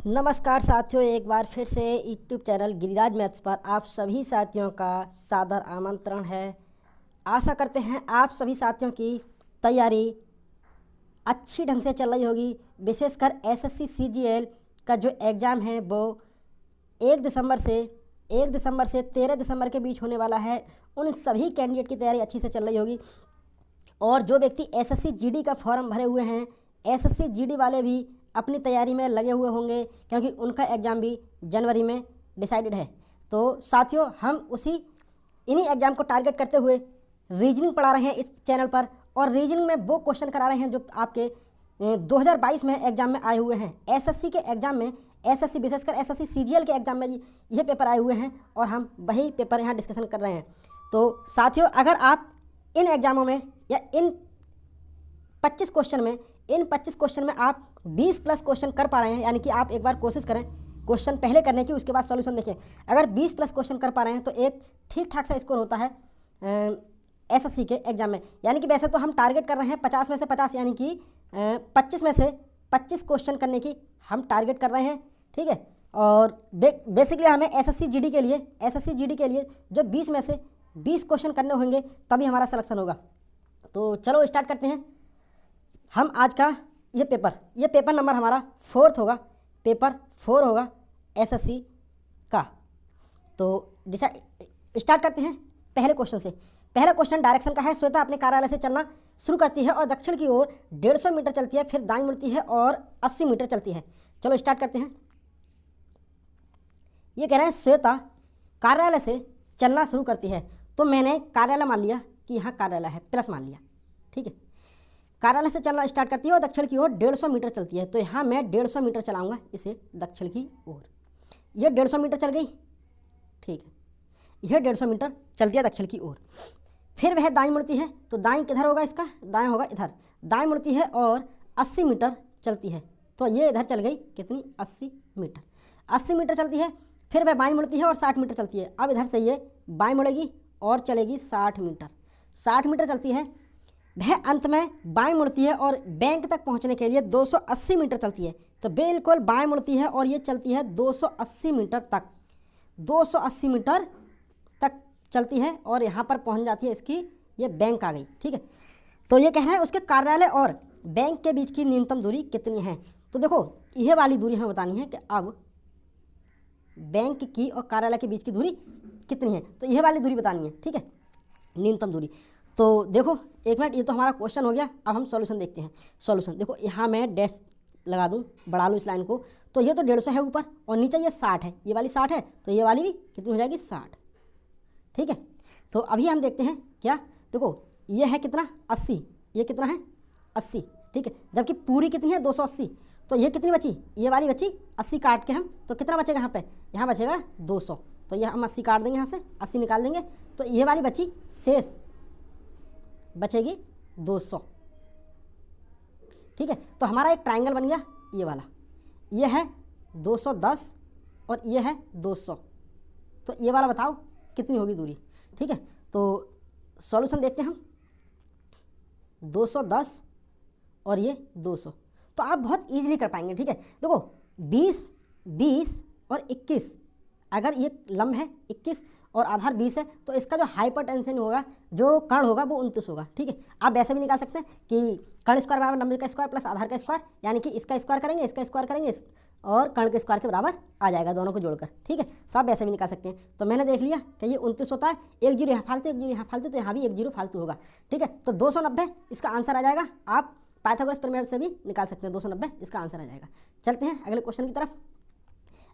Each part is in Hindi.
नमस्कार साथियों, एक बार फिर से यूट्यूब चैनल गिरिराज मैथ्स पर आप सभी साथियों का सादर आमंत्रण है। आशा करते हैं आप सभी साथियों की तैयारी अच्छी ढंग से चल रही होगी। विशेषकर एसएससी सीजीएल का जो एग्ज़ाम है वो 1 दिसंबर से 13 दिसंबर के बीच होने वाला है। उन सभी कैंडिडेट की तैयारी अच्छी से चल रही होगी। और जो व्यक्ति एसएससी जीडी का फॉर्म भरे हुए हैं, एसएससी जीडी वाले भी अपनी तैयारी में लगे हुए होंगे, क्योंकि उनका एग्ज़ाम भी जनवरी में डिसाइडेड है। तो साथियों, हम इन्हीं एग्ज़ाम को टारगेट करते हुए रीजनिंग पढ़ा रहे हैं इस चैनल पर, और रीजनिंग में वो क्वेश्चन करा रहे हैं जो आपके 2022 में एग्ज़ाम में आए हुए हैं। एसएससी के एग्ज़ाम में, एसएससी विशेषकर एसएससी सीजीएल के एग्ज़ाम में ये पेपर आए हुए हैं और हम वही पेपर यहाँ डिस्कशन कर रहे हैं। तो साथियों, अगर आप इन एग्ज़ामों में या इन 25 क्वेश्चन में आप 20 प्लस क्वेश्चन कर पा रहे हैं, यानी कि आप एक बार कोशिश करें क्वेश्चन पहले करने की, उसके बाद सॉल्यूशन देखें। अगर 20 प्लस क्वेश्चन कर पा रहे हैं तो एक ठीक ठाक सा स्कोर होता है एसएससी के एग्ज़ाम में। यानी कि वैसे तो हम टारगेट कर रहे हैं 50 में से 50, यानी कि 25 में से 25 क्वेश्चन करने की हम टारगेट कर रहे हैं, ठीक है। और बेसिकली हमें एसएससी जीडी के लिए जो 20 में से 20 क्वेश्चन करने होंगे तभी हमारा सिलेक्शन होगा। तो चलो स्टार्ट करते हैं। हम आज का ये पेपर नंबर हमारा 4 होगा, पेपर 4 होगा एसएससी का। तो स्टार्ट करते हैं पहले क्वेश्चन से। पहला क्वेश्चन डायरेक्शन का है। श्वेता अपने कार्यालय से चलना शुरू करती है और दक्षिण की ओर 150 मीटर चलती है, फिर दाईं मुड़ती है और 80 मीटर चलती है। चलो स्टार्ट करते हैं। ये कह रहे हैं श्वेता कार्यालय से चलना शुरू करती है, तो मैंने कार्यालय मान लिया कि यहाँ कार्यालय है, प्लस मान लिया, ठीक है। कार्यालय से चलना स्टार्ट करती है और दक्षिण की ओर 150 मीटर चलती है, तो यहाँ मैं 150 मीटर चलाऊंगा इसे दक्षिण की ओर। ये 150 मीटर चल गई, ठीक है। यह 150 मीटर चलती है दक्षिण की ओर। फिर वह दाईं मुड़ती है, तो दाईं किधर होगा, इसका दाएं होगा इधर। दाएं मुड़ती है और 80 मीटर चलती है, तो ये इधर चल गई कितनी, 80 मीटर। 80 मीटर चलती है। फिर वह बाईं मुड़ती है और 60 मीटर चलती है। अब इधर से ये बाईं मुड़ेगी और चलेगी 60 मीटर। 60 मीटर चलती है। वह अंत में बाएं मुड़ती है और बैंक तक पहुंचने के लिए 280 मीटर चलती है, तो बिल्कुल बाएं मुड़ती है और ये चलती है 280 मीटर तक। 280 मीटर तक चलती है और यहाँ पर पहुंच जाती है इसकी, ये बैंक आ गई, ठीक है। तो ये कह रहा है उसके कार्यालय और बैंक के बीच की न्यूनतम दूरी कितनी है। तो देखो, यह वाली दूरी हमें बतानी है कि अब बैंक की और कार्यालय के बीच की दूरी कितनी है, तो यह वाली दूरी बतानी है, ठीक है, न्यूनतम दूरी। तो देखो एक मिनट, ये तो हमारा क्वेश्चन हो गया। अब हम सॉल्यूशन देखते हैं। सॉल्यूशन देखो, यहाँ मैं डैश लगा दूँ, बढ़ा लूँ इस लाइन को, तो ये तो 150 है ऊपर और नीचे ये 60 है, ये वाली 60 है, तो ये वाली भी कितनी हो जाएगी, 60, ठीक है। तो अभी हम देखते हैं क्या। देखो ये है कितना, 80, ये कितना है 80, ठीक है। जबकि पूरी कितनी है 280, तो ये कितनी बची, ये वाली बची 80 काट के हम, तो कितना बचेगा यहाँ पे, यहाँ बचेगा 200, तो ये हम 80 काट देंगे, यहाँ से 80 निकाल देंगे, तो ये वाली बची शेष बचेगी 200, ठीक है। तो हमारा एक ट्रायंगल बन गया, ये वाला, ये है 210 और ये है 200, तो ये वाला बताओ कितनी होगी दूरी, ठीक है। तो सॉल्यूशन देखते हैं हम। 210 और ये 200, तो आप बहुत इजीली कर पाएंगे, ठीक है। देखो 20, 20 और 21, अगर ये लंब है 21 और आधार 20 है, तो इसका जो हाइपोटेंशन होगा, जो कर्ण होगा वो 29 होगा, ठीक है। आप वैसे भी निकाल सकते हैं कि कर्ण स्क्वायर बराबर लंब का स्क्वायर प्लस आधार का स्क्वायर, यानी कि इसका स्क्वायर करेंगे, इसका स्क्वायर करेंगे और कर्ण के स्क्वायर के बराबर आ जाएगा, दोनों को जोड़कर, ठीक है। तो आप वैसे भी निकाल सकते हैं। तो मैंने देख लिया कि ये 29 होता है, एक जीरो यहाँ फालतू, एक जीरो यहाँ फालतू, तो यहाँ भी एक जीरो फालतू होगा, ठीक है। तो 290 इसका आंसर आ जाएगा। आप पाइथागोरस प्रमेय से भी निकाल सकते हैं, 290 इसका आंसर आ जाएगा। चलते हैं अगले क्वेश्चन की तरफ।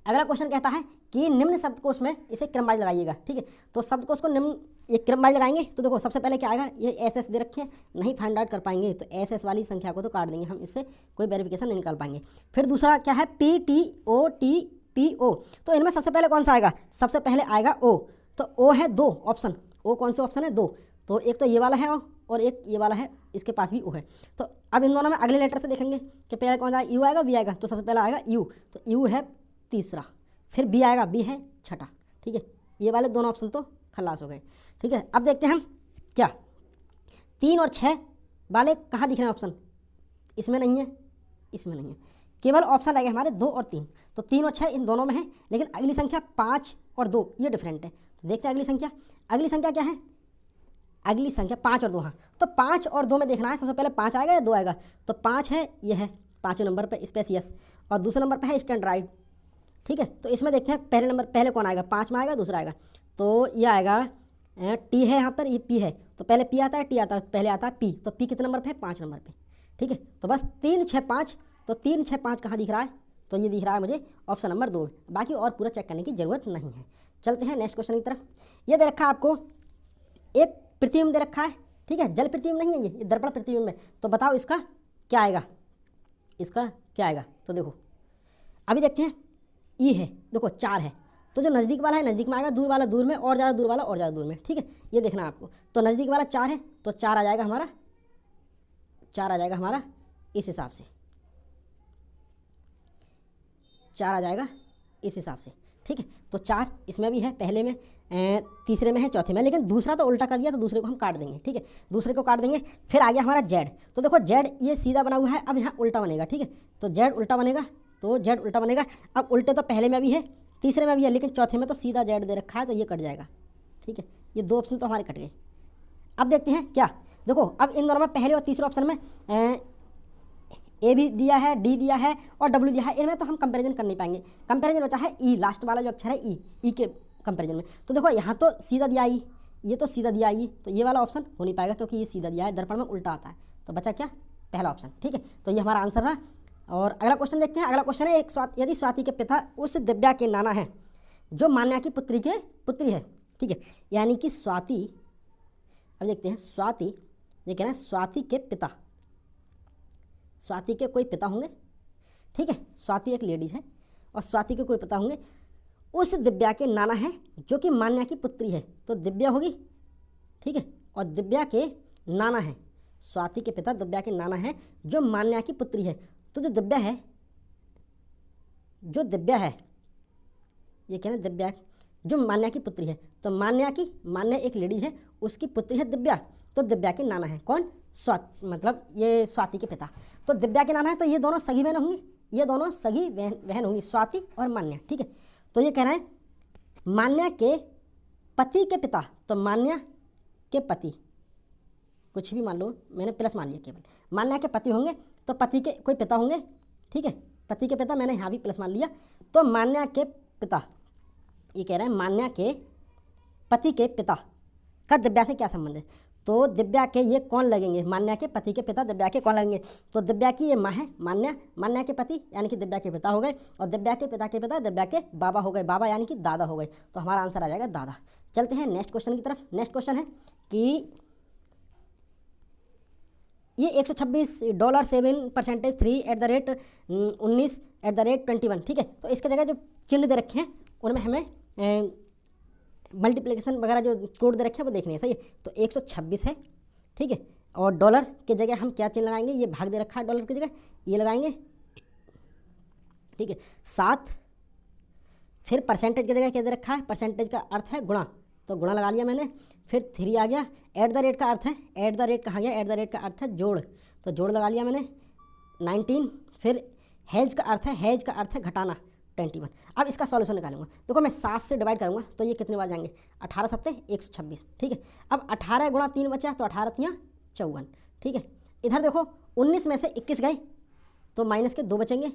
अगला क्वेश्चन कहता है कि निम्न शब्दकोश में इसे क्रमवाइज लगाइएगा, ठीक है। तो शब्दकोश को निम्न ये क्रमवाइज लगाएंगे, तो देखो सबसे पहले क्या आएगा, ये एस दे रखे हैं, नहीं फाइंड आउट कर पाएंगे, तो एस वाली संख्या को तो काट देंगे हम, इससे कोई वेरिफिकेशन नहीं निकाल पाएंगे। फिर दूसरा क्या है, PTOTPO, तो इनमें सबसे पहले कौन सा आएगा, सबसे पहले आएगा O, तो O है 2 ऑप्शन, O कौन से ऑप्शन है 2, तो एक तो ये वाला है और एक ये वाला है, इसके पास भी O है। तो अब इन दोनों में अगले लेटर से देखेंगे कि पहले कौन सा U आएगा, B आएगा, तो सबसे पहले आएगा U, तो U है तीसरा, फिर B आएगा, B है छठा, ठीक है। ये वाले दोनों ऑप्शन तो खलास हो गए, ठीक है। अब देखते हैं हम क्या 3 और 6 वाले कहाँ दिख रहे हैं ऑप्शन, इसमें नहीं है, इसमें नहीं है, केवल ऑप्शन रह गए हमारे 2 और 3। तो 3 और 6 इन दोनों में है, लेकिन अगली संख्या 5 और 2 ये डिफरेंट है। तो देखते हैं अगली संख्या। अगली संख्या क्या है? अगली संख्या 5 और 2। हाँ, तो 5 और 2 में देखना है सबसे पहले 5 आएगा या 2 आएगा। तो 5 है, ये है 5वें नंबर पे स्पेसियस, और दूसरे नंबर पे है स्टैंडर्ड। ठीक है, तो इसमें देखते हैं पहले कौन आएगा, 5 में आएगा, दूसरा आएगा। तो ये आएगा टी है यहाँ पर, ये पी है, तो पहले पी आता है, टी आता है, पहले आता है पी। तो पी कितने नंबर पे है? 5 नंबर पे। ठीक है, तो बस 3 6 5। तो 3 6 5 कहाँ दिख रहा है? तो ये दिख रहा है मुझे ऑप्शन नंबर 2। बाकी और पूरा चेक करने की ज़रूरत नहीं है। चलते हैं नेक्स्ट क्वेश्चन की तरफ। ये दे रखा है आपको, एक प्रतिबिंब दे रखा है। ठीक है, जल प्रतिबिंब नहीं है ये दर्पण प्रतिबिंब है। तो बताओ इसका क्या आएगा, इसका क्या आएगा? तो देखो अभी देखते हैं। ई है, देखो 4 है, तो जो नज़दीक वाला है नज़दीक में आएगा, दूर वाला दूर में, और ज़्यादा दूर वाला और ज़्यादा दूर में। ठीक है, ये देखना है आपको। तो नज़दीक वाला 4 है, तो 4 आ जाएगा हमारा, 4 आ जाएगा हमारा इस हिसाब से, 4 आ जाएगा इस हिसाब से। ठीक है, तो 4 इसमें भी है, पहले में, तीसरे में है, चौथे में, लेकिन दूसरा तो उल्टा कर दिया, तो दूसरे को हम काट देंगे। ठीक है, दूसरे को काट देंगे। फिर आ गया हमारा जेड। तो देखो जेड ये सीधा बना हुआ है, अब यहाँ उल्टा बनेगा। ठीक है, तो जेड उल्टा बनेगा, तो जेड उल्टा बनेगा। अब उल्टे तो पहले में भी है, तीसरे में भी है, लेकिन चौथे में तो सीधा जेड दे रखा है, तो ये कट जाएगा। ठीक है, ये 2 ऑप्शन तो हमारे कट गए। अब देखते हैं क्या, देखो अब इन दोनों में पहले और तीसरे ऑप्शन में ए भी दिया है, डी दिया है और डब्ल्यू दिया है। इनमें तो हम कंपैरिजन कर नहीं पाएंगे। कंपैरिजन बचा है ई, लास्ट वाला जो अक्षर है ई के कंपैरिजन में। तो देखो यहाँ तो सीधा दिया ई, ये तो सीधा दिया ई, तो ये वाला ऑप्शन हो नहीं पाएगा क्योंकि ये सीधा दिया है, दर्पण में उल्टा आता है। तो बचा क्या? पहला ऑप्शन। ठीक है, तो ये हमारा आंसर रहा। और अगला क्वेश्चन देखते हैं। अगला क्वेश्चन है, यदि स्वाति के पिता उस दिव्या के नाना है जो मान्या की पुत्री है। ठीक है, यानी कि स्वाति, अब देखते हैं स्वाति, ये कह रहे हैं स्वाति के पिता, स्वाति के कोई पिता होंगे। ठीक है, स्वाति एक लेडीज़ है और स्वाति के कोई पिता होंगे। उस दिव्या के नाना है जो कि मान्या की पुत्री है, तो दिव्या होगी। ठीक है, और दिव्या के नाना है, स्वाति के पिता दिव्या के नाना है जो मान्या की पुत्री है। तो जो दिव्या है ये कहना दिव्या जो मान्या की पुत्री है, तो मान्या एक लेडीज़ है, उसकी पुत्री है दिव्या, तो दिव्या के नाना है कौन? स्वाति, मतलब ये स्वाति के पिता। तो दिव्या के नाना है, तो ये दोनों सगी बहन होंगी, ये दोनों सगी बहन होंगी, स्वाति और मान्या। ठीक है, तो ये कह रहा है मान्या के पति के पिता, तो मान्या के पति, कुछ भी मान लो, मैंने प्लस मान लिया केवल, मान्या के पति होंगे, तो पति के कोई पिता होंगे। ठीक है, पति के पिता, मैंने यहाँ भी प्लस मान लिया। तो मान्या के पिता, ये कह रहे हैं मान्या के पति के पिता का दिव्या से क्या संबंध है? तो दिव्या के ये कौन लगेंगे? मान्या के पति के पिता दिव्या के कौन लगेंगे? तो दिव्या की ये माँ है, मान्या के पति यानी कि दिव्या के पिता हो गए, और दिव्या के पिता दिव्या के बाबा हो गए, बाबा यानी कि दादा हो गए। तो हमारा आंसर आ जाएगा दादा। चलते हैं नेक्स्ट क्वेश्चन की तरफ। नेक्स्ट क्वेश्चन है कि ये $126 3 19 21। ठीक है, तो इसके जगह जो चिन्ह दे रखे हैं उनमें हमें मल्टीप्लिकेशन वगैरह जो कोड दे रखे हैं वो देखने हैं। सही है, तो 126 है। ठीक है, और डॉलर के जगह हम क्या चिन्ह लगाएंगे? ये भाग दे रखा है, डॉलर की जगह ये लगाएंगे। ठीक है, 7, फिर परसेंटेज की जगह क्या दे रखा है? परसेंटेज का अर्थ है गुणा, तो गुणा लगा लिया मैंने। फिर 3 आ गया, @ का अर्थ है, @ कहाँ गया? @ का अर्थ है जोड़, तो जोड़ लगा लिया मैंने। 19, फिर हैज का अर्थ है घटाना, 21। अब इसका सॉल्यूशन निकालूंगा। देखो मैं 7 से डिवाइड करूंगा तो ये कितने बार जाएंगे? 18 7 126। ठीक है, अब 18 गुणा 3 बचा, तो 18 3 54। ठीक है, इधर देखो 19 में से 21 गए तो माइनस के 2 बचेंगे,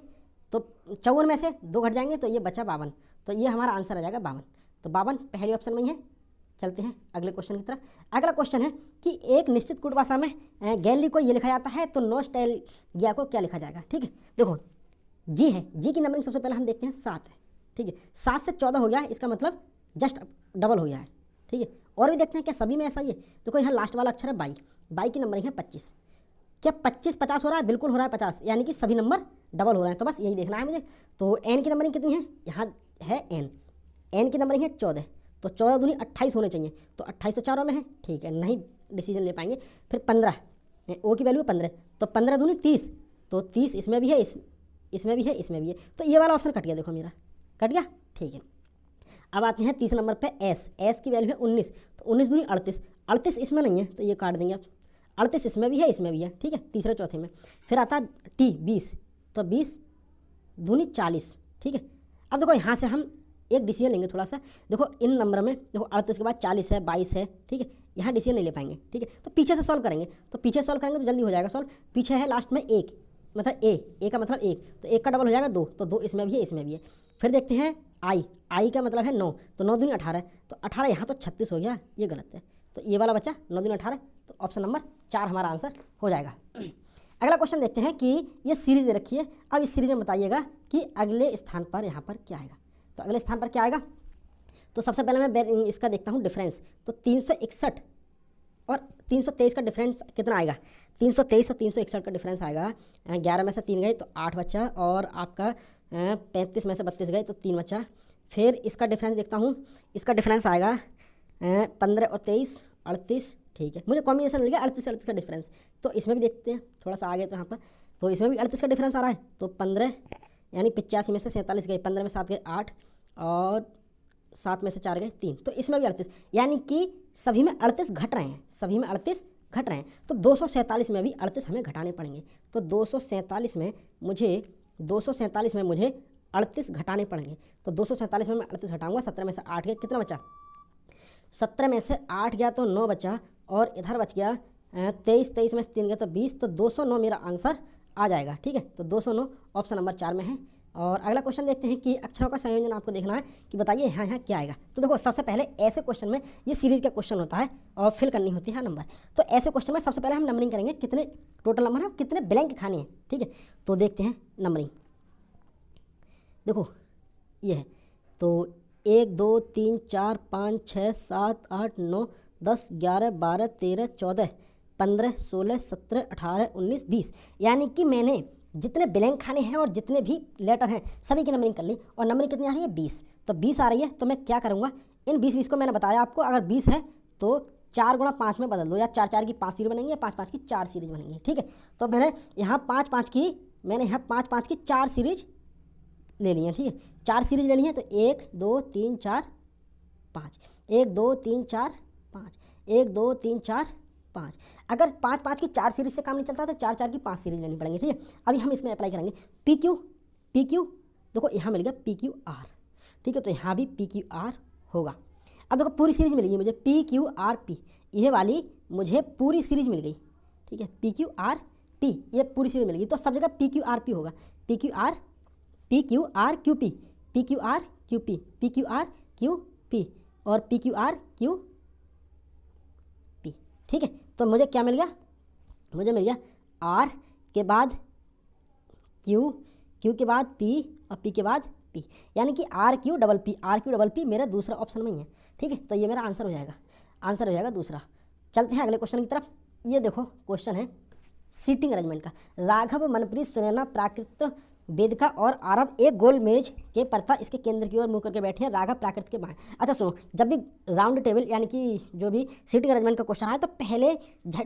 तो 54 में से 2 घट जाएंगे, तो ये बचा 52। तो ये हमारा आंसर आ जाएगा 52। तो 52 पहले ऑप्शन में ही है। चलते हैं अगले क्वेश्चन की तरफ। अगला क्वेश्चन है कि एक निश्चित कूट भाषा में गैली को ये लिखा जाता है, तो नॉस्टैल्जिया को क्या लिखा जाएगा? ठीक है, देखो जी है, जी की नंबरिंग सबसे पहले हम देखते हैं 7 है। ठीक है, 7 से 14 हो गया है, इसका मतलब जस्ट डबल हो गया है। ठीक है, और भी देखते हैं क्या सभी में ऐसा ही है। देखो यहाँ लास्ट वाला अक्षर है 22 की नंबरिंग है 25। क्या 25 50 हो रहा है? बिल्कुल हो रहा है 50, यानी कि सभी नंबर डबल हो रहे हैं। तो बस यही देखना है मुझे। तो एन की नंबरिंग कितनी है? यहाँ है एन की नंबरिंग है 14, तो 14 दूनी 28 होने चाहिए, तो 28 तो चारों में है। ठीक है, नहीं डिसीजन ले पाएंगे। फिर 15, ओ की वैल्यू 15, तो 15 दूनी 30, तो 30 इसमें भी है, इसमें भी है, इसमें भी है। तो ये वाला ऑप्शन कट गया, देखो मेरा कट गया। ठीक है, अब आते हैं तीसरे नंबर पे एस की वैल्यू है 19, तो 19 दूनी 38, 38 इसमें नहीं है तो ये काट देंगे आप। 38 इसमें भी है, इसमें भी है। ठीक है, तीसरे चौथे में। फिर आता है टी 20, तो 20 दूनी 40, ठीक है। अब देखो यहाँ से हम एक डिसीजन लेंगे थोड़ा सा। देखो इन नंबर में देखो 38 के बाद 40 है, 22 है, ठीक है। यहाँ डिसीजन नहीं ले पाएंगे, ठीक है। तो पीछे से सॉल्व करेंगे, तो पीछे सॉल्व करेंगे तो जल्दी हो जाएगा सॉल्व। पीछे है लास्ट में एक, मतलब ए का मतलब एक, तो एक का डबल हो जाएगा 2, तो 2 इसमें भी है, इसमें भी है। फिर देखते हैं आई का मतलब है 9, तो 9 दूनी 18, तो 18 यहाँ तो 36 हो गया, ये गलत है। तो ये वाला बच्चा 9 दूनी 18, तो ऑप्शन नंबर 4 हमारा आंसर हो जाएगा। अगला क्वेश्चन देखते हैं कि ये सीरीज दे रखी है। अब इस सीरीज में बताइएगा कि अगले स्थान पर यहाँ पर क्या आएगा। तो अगले स्थान पर क्या आएगा, तो सबसे पहले मैं इसका देखता हूँ डिफरेंस। तो 361 और 323 का डिफरेंस कितना आएगा। 323 और 361 का डिफरेंस आएगा 11 में से 3 गए तो 8 बचा, और आपका 35 में से 32 गए तो 3 बचा। फिर इसका डिफरेंस देखता हूँ, इसका डिफरेंस आएगा 15 और 23 38, ठीक है। मुझे कॉम्बिनेशन मिल गया 38 का डिफरेंस। तो इसमें भी देखते हैं, थोड़ा सा आगे तो यहाँ पर, तो इसमें भी 38 का डिफरेंस आ रहा है। तो 15 यानी 85 में से 47 गए, 15 में 7 गए 8, और 7 में से 4 गए 3, तो इसमें भी 38, यानी कि सभी में 38 घट रहे हैं, सभी में 38 घट रहे हैं। तो 247 में भी 38 हमें घटाने पड़ेंगे। तो 247 में मुझे 38 घटाने पड़ेंगे। तो 247 में मैं 38 घटाऊंगा, 17 में से 8 गया, कितना बचा, 17 में से 8 गया तो 9 बचा, और इधर बच गया 23 में से 3 गया तो 20, तो 209 मेरा आंसर आ जाएगा, ठीक है। तो 209 ऑप्शन नंबर 4 में है। और अगला क्वेश्चन देखते हैं कि अक्षरों का संयोजन आपको देखना है कि बताइए यहाँ क्या आएगा। तो देखो सबसे पहले ऐसे क्वेश्चन में, ये सीरीज का क्वेश्चन होता है और फिल करनी होती है नंबर। तो ऐसे क्वेश्चन में सबसे पहले हम नंबरिंग करेंगे, कितने टोटल नंबर है, कितने ब्लैंक खाने हैं, ठीक है। तो देखते हैं नंबरिंग, देखो ये है, तो 1 2 3 4 5 6 7 8 9 10 11 12 13 14 15 16 17 18 19 20, यानी कि मैंने जितने ब्लैंक खाने हैं और जितने भी लेटर हैं सभी की नंबरिंग कर ली। और नंबरिंग कितनी आ रही है, 20। तो 20 आ रही है, तो मैं क्या करूँगा, इन 20 को मैंने बताया आपको, अगर 20 है तो 4 गुणा 5 में बदल दो, या 4 4 की 5 सीरीज बनेंगी, या 5 5 की 4 सीरीज बनेंगी, ठीक है। तो मैंने यहाँ 5 5 की 4 सीरीज ले ली है, ठीक है। 4 सीरीज ले ली है, तो 1 2 3 4 5, 1 2 3 4 5, 1 2 3 4 5। अगर 5 5 की 4 सीरीज से काम नहीं चलता तो 4 4 की 5 सीरीज लेनी पड़ेंगी, ठीक है। अभी हम इसमें अप्लाई करेंगे पी क्यू, देखो यहाँ मिल गया पी क्यू आर, ठीक है। तो यहाँ भी पी क्यू आर होगा। अब देखो पूरी सीरीज मिलेगी मुझे पी क्यू आर पी, ये वाली मुझे पूरी सीरीज मिल गई, ठीक है। पी क्यू आर पी, ये पूरी सीरीज मिलेगी, तो सब जगह पी क्यू आर पी होगा। P Q R Q P, P Q R Q P, P Q R Q P, और P Q R Q P, ठीक है। तो मुझे क्या मिल गया, मुझे मिल गया आर के बाद क्यू, क्यू के बाद पी, और पी के बाद पी, यानी कि आर क्यू डबल पी मेरा दूसरा ऑप्शन में ही है, ठीक है। तो ये मेरा आंसर हो जाएगा दूसरा। चलते हैं अगले क्वेश्चन की तरफ। ये देखो क्वेश्चन है सीटिंग अरेंजमेंट का। राघव, मनप्रीत, सुनैना, प्राकृत, वेदिका और आरव एक गोल मेज के परता इसके केंद्र की ओर मुंह करके बैठे हैं। राघव प्राकृत के बाएं। अच्छा सुनो, जब भी राउंड टेबल यानी कि जो भी सीटिंग अरेंजमेंट का क्वेश्चन आए तो पहले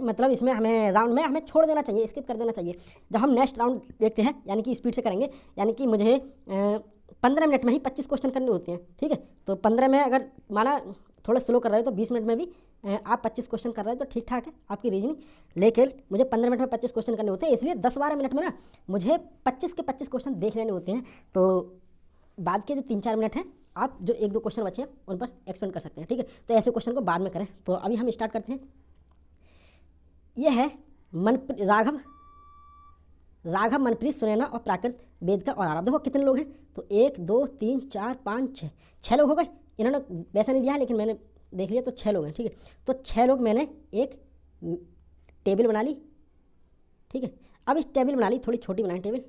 मतलब इसमें हमें राउंड में हमें छोड़ देना चाहिए, स्किप कर देना चाहिए। जब हम नेक्स्ट राउंड देखते हैं यानी कि स्पीड से करेंगे, यानी कि मुझे 15 मिनट में ही 25 क्वेश्चन करने होते हैं, ठीक है। तो 15 में अगर माना थोड़ा स्लो कर रहे हो तो 20 मिनट में भी आप 25 क्वेश्चन कर रहे हो तो ठीक ठाक है आपकी रीजनिंग। लेकिन मुझे 15 मिनट में 25 क्वेश्चन करने होते हैं, इसलिए 10-12 मिनट में ना मुझे 25 के 25 क्वेश्चन देख लेने होते हैं। तो बाद के जो 3-4 मिनट हैं आप जो 1-2 क्वेश्चन बचे हैं उन पर एक्सपेंड कर सकते हैं, ठीक है। तो ऐसे क्वेश्चन को बाद में करें। तो अभी हम स्टार्ट करते हैं। ये है राघव, मनप्रीत, सुनैना और प्राकृत, वेदिका और आरव। देखो कितने लोग हैं, तो 1 2 3 4 5 6 लोग हो गए। इन्होंने वैसा नहीं दिया है लेकिन मैंने देख लिया, तो 6 लोग हैं, ठीक है। तो 6 लोग मैंने एक टेबल बना ली, ठीक है। अब इस टेबल बना ली, थोड़ी छोटी बनाई टेबल,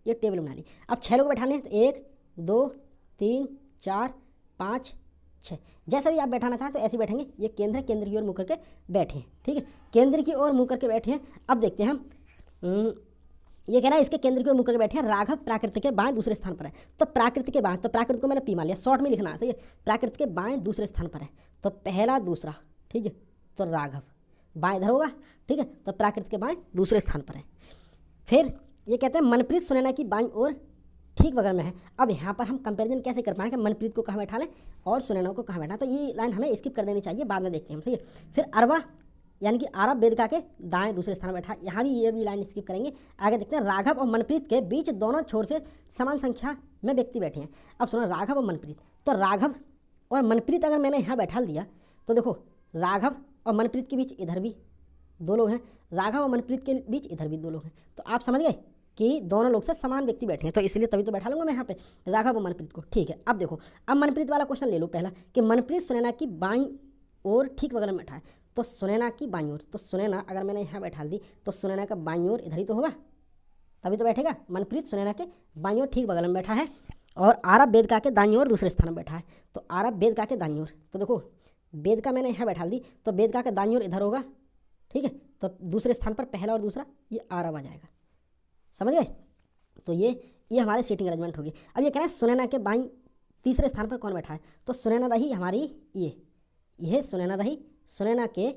ये टेबल बना ली। अब 6 लोग बैठाने हैं, तो 1 2 3 4 5 6, जैसा भी आप बैठाना चाहें तो ऐसे बैठेंगे। ये केंद्र की ओर मुँह करके बैठे हैं, ठीक है। केंद्र की ओर मुँह करके बैठे हैं। अब देखते हैं हम, ये कह रहा है इसके केंद्र की ओर मुँह करके बैठे हैं। राघव प्राकृत के बाएं दूसरे स्थान पर है। तो प्राकृत के बाएं, तो प्राकृत को मैंने पी मान लिया, शॉर्ट में लिखना है, सही है। प्राकृत के बाएं दूसरे स्थान पर है, तो पहला दूसरा, ठीक है। तो राघव बाएं इधर होगा, ठीक है। तो प्राकृत के बाएं दूसरे स्थान पर है। फिर ये कहते हैं मनप्रीत सुनैना की बाईं ओर ठीक बगल में है। अब यहाँ पर हम कंपेरिजन कैसे कर पाएंगे, मनप्रीत को कहाँ बैठा लें और सुनैना को कहाँ बैठा, तो ये लाइन हमें स्किप कर देनी चाहिए, बाद में देखते हैं हम, सही है। फिर अरवा यानी कि आरब वेदिका के दाएं दूसरे स्थान पर बैठा है। यहाँ भी ये भी लाइन स्किप करेंगे। आगे देखते हैं, राघव और मनप्रीत के बीच दोनों छोर से समान संख्या में व्यक्ति बैठे हैं। अब सुनो, राघव और मनप्रीत, तो राघव और मनप्रीत अगर मैंने यहाँ बैठा दिया तो देखो राघव और मनप्रीत के बीच इधर भी 2 लोग हैं, राघव और मनप्रीत के बीच इधर भी 2 लोग हैं। तो आप समझ गए कि दोनों लोग से समान व्यक्ति बैठे हैं, तो इसलिए तभी तो बैठा लूँगा मैं यहाँ पे राघव और मनप्रीत को। ठीक है, अब देखो, अब मनप्रीत वाला क्वेश्चन ले लो पहला, कि मनप्रीत सुनैना की बाईं ओर ठीक बगल में बैठा है। तो सुनैना की बाईं ओर, तो सुनैना अगर मैंने यहाँ बैठा दी तो सुनैना का बाईं ओर इधर ही तो होगा, तभी तो बैठेगा। मनप्रीत सुनैना के बाईं ओर ठीक बगल में बैठा है और आरब वेदिका के दाईं ओर दूसरे स्थान में बैठा है। तो आरब वेदिका के दाईं ओर, तो देखो वेदिका मैंने यहाँ बैठा दी तो वेदिका के दाईं ओर इधर होगा, ठीक है। तो दूसरे स्थान पर पहला और दूसरा ये आरब आ जाएगा, समझ गए। तो ये हमारे सीटिंग अरेंजमेंट होगी। अब ये कह रहे हैं सुनैना के बाईं तीसरे स्थान पर कौन बैठा है, तो सुनैना रही हमारी ये सुनैना रही, सुनैना के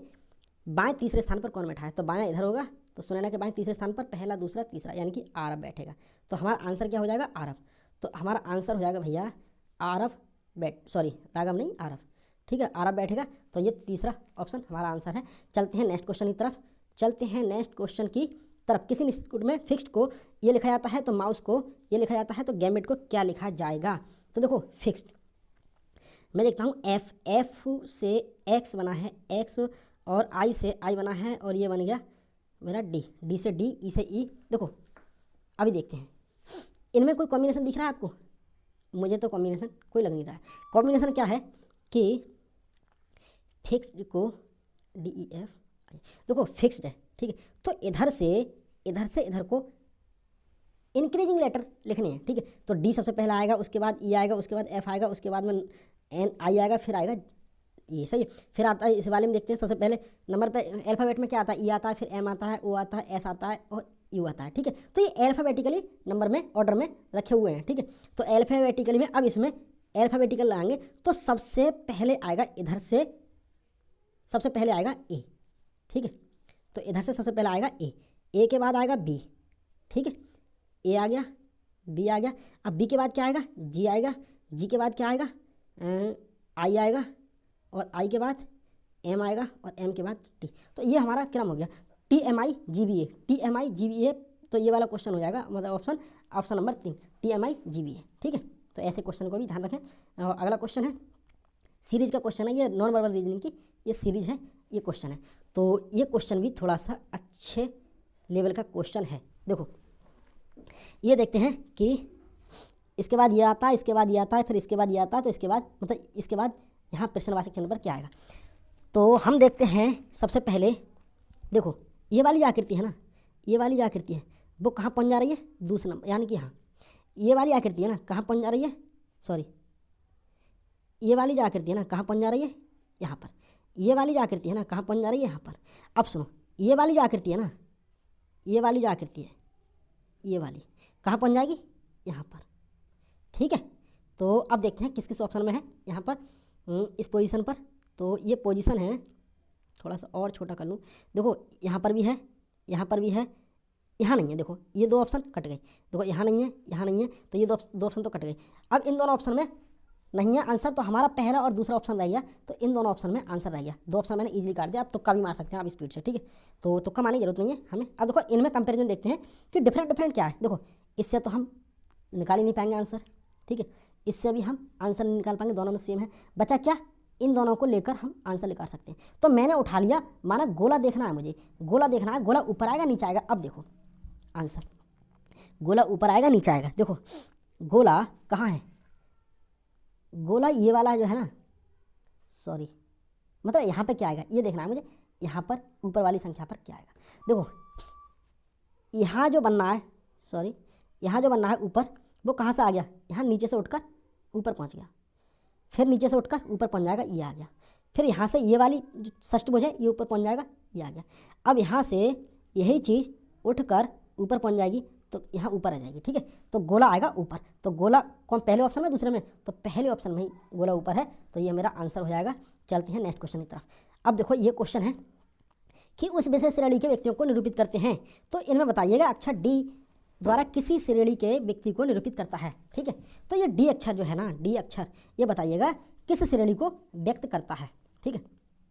बाएं तीसरे स्थान पर कौन बैठा है, तो बायां इधर होगा। तो सुनैना के बाएं तीसरे स्थान पर पहला दूसरा तीसरा यानी कि आरब बैठेगा। तो हमारा आंसर क्या हो जाएगा, आरब। तो हमारा आंसर हो जाएगा भैया आरब राघव नहीं आरब, ठीक है, आरब बैठेगा। तो ये तीसरा ऑप्शन हमारा आंसर है। चलते हैं नेक्स्ट क्वेश्चन की तरफ। किसी इंस्टीट्यूट में फिक्स्ड को ये लिखा जाता है तो माउस को ये लिखा जाता है, तो गैमेट को क्या लिखा जाएगा। तो देखो फिक्स्ड मैं देखता हूँ, एफ से एक्स बना है एक्स, और आई से आई बना है, और ये बन गया मेरा डी से डी, ई से ई। देखो अभी देखते हैं इनमें कोई कॉम्बिनेशन दिख रहा है आपको, मुझे तो कॉम्बिनेशन कोई लग नहीं रहा है। कॉम्बिनेशन क्या है कि फिक्स्ड को डी ई एफ, देखो फिक्स्ड है, ठीक है। तो इधर से इधर को इंक्रीजिंग लेटर लिखने हैं, ठीक है। तो डी सबसे पहला आएगा, उसके बाद ई आएगा, उसके बाद एफ आएगा, उसके बाद में एन आई आएगा, फिर आएगा ये, सही है। फिर आता है इस वाले में देखते हैं, सबसे पहले नंबर पे अल्फ़ाबेट में क्या आता है, ई आता है, फिर एम आता है, ओ आता है, एस आता है और यू आता है, ठीक है। तो ये अल्फ़ाबेटिकली नंबर में ऑर्डर में रखे हुए हैं, ठीक है। तो अल्फ़ाबेटिकली में अब इसमें अल्फ़ाबेटिकल लाएंगे तो सबसे पहले आएगा इधर से, सबसे पहले आएगा ए, ठीक है। तो इधर से सबसे पहले आएगा ए के बाद आएगा बी, ठीक है। ए आ गया, बी आ गया। अब बी के बाद क्या आएगा, जी आएगा, जी के बाद क्या आएगा, आई आएगा, और आई के बाद एम आएगा, और एम के बाद टी। तो ये हमारा क्रम हो गया, टी एम आई जी बी ए। तो ये वाला क्वेश्चन हो जाएगा, मतलब ऑप्शन नंबर 3 टी एम आई जी बी ए, ठीक है। तो ऐसे क्वेश्चन को भी ध्यान रखें। और अगला क्वेश्चन है सीरीज का क्वेश्चन है, ये नॉन वर्बल रीजनिंग की ये सीरीज है, ये क्वेश्चन है। तो ये क्वेश्चन भी थोड़ा सा अच्छे लेवल का क्वेश्चन है। देखो ये देखते हैं कि इसके बाद ये आता है, इसके बाद ये आता है, फिर इसके बाद ये आता है, तो इसके बाद मतलब इसके बाद यहाँ प्रश्नवाचक चिन्ह पर क्या आएगा। तो हम देखते हैं सबसे पहले, देखो ये वाली जो आकृति है ना, ये वाली जो आकृति है वो कहाँ पहुँच जा रही है, दूसरा नंबर, यानी कि यहाँ ये वाली आकृति है ना कहाँ पहुँच जा रही है, ये वाली जो आकृति है ना कहाँ पहुँच जा रही है, यहाँ पर। ये वाली जो आकृति है ना कहाँ पहुँच जा रही है, यहाँ पर। अब सुनो, ये वाली जो आकृति है ना, ये वाली जो आकृति है, ये वाली कहाँ पहुँच जाएगी, यहाँ पर, ठीक है। तो अब देखते हैं किस किस ऑप्शन में है यहाँ पर, इस पोजीशन पर। तो ये पोजीशन है, थोड़ा सा और छोटा कर लूँ, देखो यहाँ पर भी है, यहाँ पर भी है, यहाँ नहीं है। देखो ये 2 ऑप्शन कट गए, देखो यहाँ नहीं है, यहाँ नहीं है, तो ये दो ऑप्शन तो कट गए। अब इन दोनों ऑप्शन में नहीं है आंसर, तो हमारा पहला और दूसरा ऑप्शन रह गया, तो इन दोनों ऑप्शन में आंसर रह गया। 2 ऑप्शन मैंने इजीली काट दिया, आप तुक्का भी मार सकते हैं आप स्पीड से, ठीक है। तो तुक्का मारने की जरूरत नहीं है हमें। अब देखो इनमें कंपेरिजन देखते हैं कि डिफरेंट क्या है। देखो इससे तो हम निकाल ही नहीं पाएंगे आंसर, ठीक है। इससे भी हम आंसर नहीं निकाल पाएंगे, दोनों में सेम है। बचा क्या, इन दोनों को लेकर हम आंसर निकाल सकते हैं। तो मैंने उठा लिया, माना गोला देखना है मुझे, गोला देखना है, गोला ऊपर आएगा नीचे आएगा। अब देखो आंसर, गोला ऊपर आएगा नीचे आएगा। देखो गोला कहाँ है, गोला ये वाला जो है ना, मतलब यहाँ पे क्या आएगा ये देखना है मुझे, यहाँ पर ऊपर वाली संख्या पर क्या आएगा। देखो यहाँ जो बनना है, यहाँ जो बनना है ऊपर, वो कहाँ से आ गया, यहाँ नीचे से उठकर ऊपर पहुँच गया, फिर नीचे से उठकर ऊपर पहुँच जाएगा, ये आ गया। फिर यहाँ से ये वाली जो षष्ठभुज है ये ऊपर पहुँच जाएगा, ये आ गया। अब यहाँ से यही चीज़ उठकर ऊपर पहुँच जाएगी, तो यहाँ ऊपर आ जाएगी, ठीक है। तो गोला आएगा ऊपर, तो गोला कौन पहले ऑप्शन में दूसरे में, तो पहले ऑप्शन में ही गोला ऊपर है, तो ये मेरा आंसर हो जाएगा। चलते हैं नेक्स्ट क्वेश्चन की तरफ। अब देखो ये क्वेश्चन है कि उस विशेष श्रेणी के व्यक्तियों को निरूपित करते हैं, तो इनमें बताइएगा अक्षर डी द्वारा किसी श्रेणी के व्यक्ति को निरूपित करता है, ठीक है। तो ये डी अक्षर जो है ना, डी अक्षर ये बताइएगा किस श्रेणी को व्यक्त करता है, ठीक है।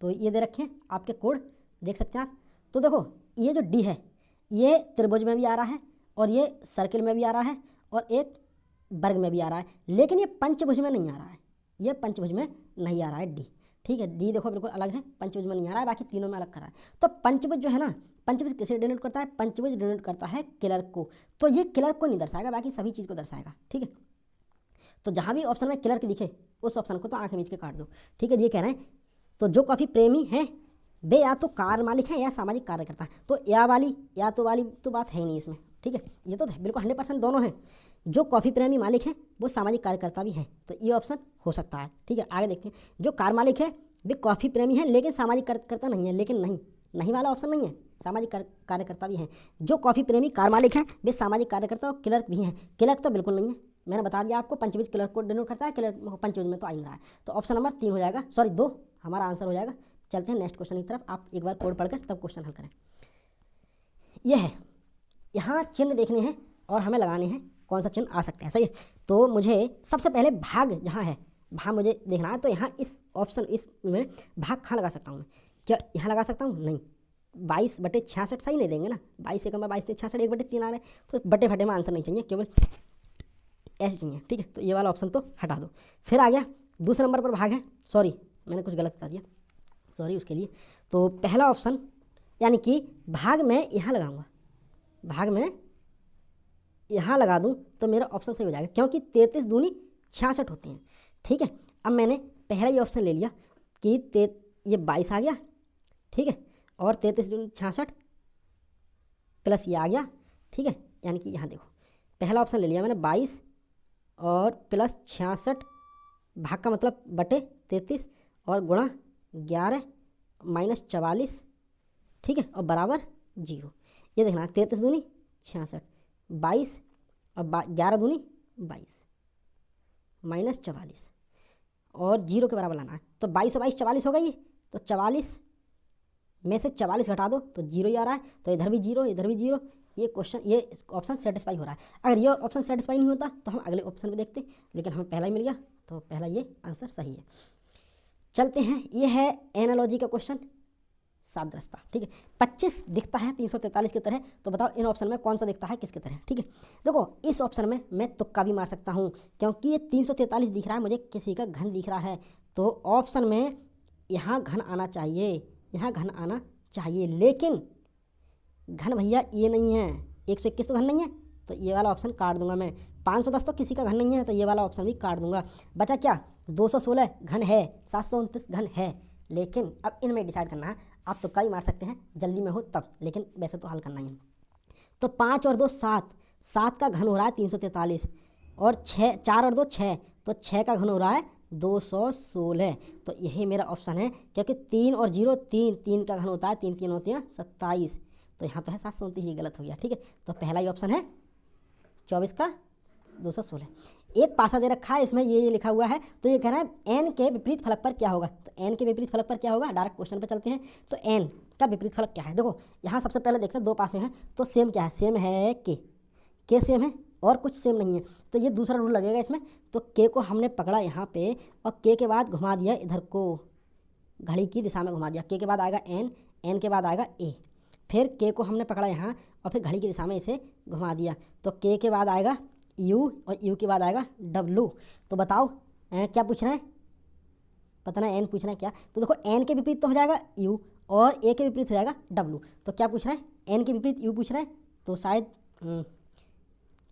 तो ये दे रखे हैं आपके कोड, देख सकते हैं आप। तो देखो ये जो डी है ये त्रिभुज में भी आ रहा है और ये सर्किल में भी आ रहा है और एक वर्ग में भी आ रहा है, लेकिन ये पंचभुज में नहीं आ रहा है, ये पंचभुज में नहीं आ रहा है डी। ठीक है, डी देखो बिल्कुल अलग है, पंचभुज में नहीं आ रहा है, बाकी तीनों में अलग कर रहा है। तो पंचभुज जो है ना, पंचभुज किसे डिनोट करता है? पंचभुज डिनोट करता है किलर को। तो ये किलर को नहीं दर्शाएगा, बाकी सभी चीज़ को दर्शाएगा। ठीक है, तो जहाँ भी ऑप्शन में किलर की दिखे उस ऑप्शन को तो आंखें मीच के काट दो। ठीक है, ये कह रहे हैं तो जो कॉफी प्रेमी हैं वे या तो कार मालिक हैं या सामाजिक कार्यकर्ता हैं। तो या वाली तो बात है ही नहीं इसमें। ठीक है, ये तो बिल्कुल 100% दोनों हैं। जो कॉफ़ी प्रेमी मालिक हैं वो सामाजिक कार्यकर्ता भी हैं, तो ये ऑप्शन हो सकता है। ठीक है, आगे देखते हैं। जो कार मालिक है वे कॉफ़ी प्रेमी हैं लेकिन सामाजिक कार्यकर्ता नहीं है, लेकिन नहीं वाला ऑप्शन नहीं है, सामाजिक कार्यकर्ता भी हैं। जो कॉफ़ी प्रेमी कार मालिक हैं वे सामाजिक कार्यकर्ता और क्लर्क भी हैं। क्लर्क तो बिल्कुल नहीं है, मैंने बता दिया आपको, पंचभुज क्लर्क को डिनोट करता है, क्लर्क पंचभुज में तो आ ही रहा है। तो ऑप्शन नंबर 3 हो जाएगा, सॉरी 2 हमारा आंसर हो जाएगा। चलते हैं नेक्स्ट क्वेश्चन की तरफ, आप एक बार कोड पढ़कर तब क्वेश्चन हल करें। यह है, यहाँ चिन्ह देखने हैं और हमें लगाने हैं कौन सा चिन्ह आ सकता है। सही है, तो मुझे सबसे पहले भाग जहाँ है वहाँ मुझे देखना है। तो यहाँ इस ऑप्शन इसमें भाग कहाँ लगा सकता हूँ मैं? क्या यहाँ लगा सकता हूँ? नहीं, 22/66 सही नहीं लेंगे ना, 22 से कम 22 से 66 1/3 आ रहे हैं, तो बटे फटे में आंसर नहीं चाहिए, केवल ऐसे चाहिए। ठीक है, तो ये वाला ऑप्शन तो हटा दो। फिर आ गया दूसरे नंबर पर भाग है, सॉरी मैंने कुछ गलत बता दिया, सॉरी उसके लिए। तो पहला ऑप्शन यानी कि भाग में यहाँ लगाऊंगा, भाग में यहाँ लगा दूँ तो मेरा ऑप्शन सही हो जाएगा, क्योंकि 33 दूनी 66 होते हैं। ठीक है, अब मैंने पहला ये ऑप्शन ले लिया कि ये 22 आ गया। ठीक है, और 33 दूनी 66 प्लस ये आ गया। ठीक है, यानी कि यहाँ देखो पहला ऑप्शन ले लिया मैंने 22 और प्लस 66, भाग का मतलब बटे 33 और गुणा 11 माइनस 44। ठीक है, और बराबर 0। ये देखना 33 दूनी 66, 22 और 11 दूनी 22 माइनस 44 और 0 के बराबर लाना है। तो 22 और 22 44 हो गई, तो 44 में से 44 घटा दो तो 0 ही आ रहा है। तो इधर भी 0 इधर भी 0, ये ऑप्शन सेटिस्फाई हो रहा है। अगर ये ऑप्शन सेटिस्फाई नहीं होता तो हम अगले ऑप्शन पे देखते, लेकिन हमें पहला ही मिल गया, तो पहला ये आंसर सही है। चलते हैं, ये है एनालॉजी का क्वेश्चन, सादृश्यता। ठीक है, 25 दिखता है 343 की तरह, तो बताओ इन ऑप्शन में कौन सा दिखता है किसकी तरह? ठीक है, देखो इस ऑप्शन में मैं तुक्का भी मार सकता हूँ, क्योंकि ये 343 दिख रहा है, मुझे किसी का घन दिख रहा है, तो ऑप्शन में यहाँ घन आना चाहिए, यहाँ घन आना चाहिए, लेकिन घन भैया ये नहीं है, 121 तो घन नहीं है, तो ये वाला ऑप्शन काट दूंगा मैं। 510 तो किसी का घन नहीं है, तो ये वाला ऑप्शन भी काट दूंगा। बचा क्या? 216 घन है, 729 घन है, लेकिन अब इनमें डिसाइड करना है। आप तो कई मार सकते हैं जल्दी में हो तब, लेकिन वैसे तो हल करना ही है। तो 5 और 2 7, 7 का घन हो रहा है 343 और 4 और 2 6, तो 6 का घन हो रहा है 216। तो यही मेरा ऑप्शन है, क्योंकि 3 और 0 3 का घन होता है, 3 3 होते हैं 27, तो यहाँ तो है 729, ये गलत हो गया। ठीक है, तो पहला ही ऑप्शन है 24 का 216। एक पासा दे रखा है, इसमें ये लिखा हुआ है, तो ये कह रहा है एन के विपरीत फलक पर क्या होगा। तो एन के विपरीत फलक पर क्या होगा, डायरेक्ट क्वेश्चन पे चलते हैं। तो एन का विपरीत फलक क्या है? देखो यहाँ सबसे पहले देखते हैं, 2 पासे हैं तो सेम क्या है, सेम है के सेम है और कुछ सेम नहीं है, तो ये दूसरा रूल लगेगा इसमें। तो के को हमने पकड़ा यहाँ पे और के के बाद घुमा दिया इधर को, घड़ी की दिशा में घुमा दिया। के बाद आएगा एन के बाद आएगा ए, फिर के को हमने पकड़ा यहाँ और फिर घड़ी की दिशा में इसे घुमा दिया, तो के बाद आएगा यू और यू के बाद आएगा डब्लू। तो बताओ क्या पूछ रहे हैं, पता ना एन पूछ रहे हैं क्या? तो देखो एन के विपरीत तो हो जाएगा यू और ए के विपरीत हो जाएगा डब्लू। तो क्या पूछ रहे हैं, एन के विपरीत यू पूछ रहे हैं, तो शायद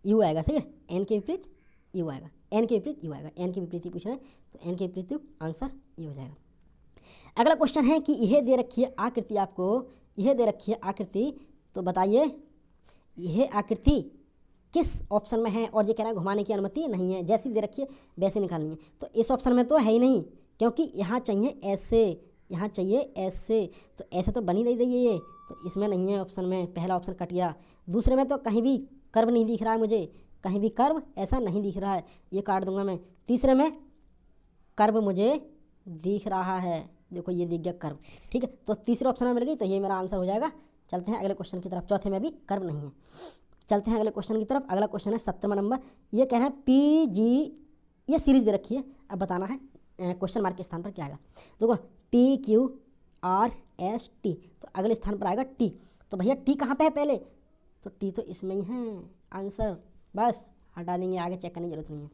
यू आएगा। सही है, एन के विपरीत यू आएगा, एन के विपरीत यू आएगा, एन के विपरीत ही पूछ रहे हैं, तो एन के विपरीत यू, आंसर ये हो जाएगा। अगला क्वेश्चन है कि यह दे रखी है आकृति, आपको यह दे रखी है आकृति, तो बताइए यह आकृति किस ऑप्शन में है, और ये कह रहा है घुमाने की अनुमति नहीं है, जैसी दे रखी है वैसे निकालनी है। तो इस ऑप्शन में तो है ही नहीं, क्योंकि यहाँ चाहिए ऐसे, यहाँ चाहिए ऐसे, तो ऐसे तो बनी नहीं रही है ये, तो इसमें नहीं है ऑप्शन में, पहला ऑप्शन कट गया। दूसरे में तो कहीं भी कर्व नहीं दिख रहा है मुझे, कहीं भी कर्व ऐसा नहीं दिख रहा है, ये काट दूंगा मैं। तीसरे में कर्व मुझे दिख रहा है, देखो ये दिख गया कर्व। ठीक है, तो तीसरे ऑप्शन में मिल गई, तो ये मेरा आंसर हो जाएगा। चलते हैं अगले क्वेश्चन की तरफ, चौथे में भी कर्व नहीं है। चलते हैं अगले क्वेश्चन की तरफ। अगला क्वेश्चन है 17वां नंबर, ये कह रहे हैं पी जी, ये सीरीज दे रखी है, अब बताना है क्वेश्चन मार्क के स्थान पर क्या आएगा। देखो पी क्यू RST, तो अगले स्थान पर आएगा T। तो भैया T कहाँ पे है पहले, तो T तो इसमें ही है आंसर, बस हटा देंगे, आगे चेक करने की जरूरत नहीं है।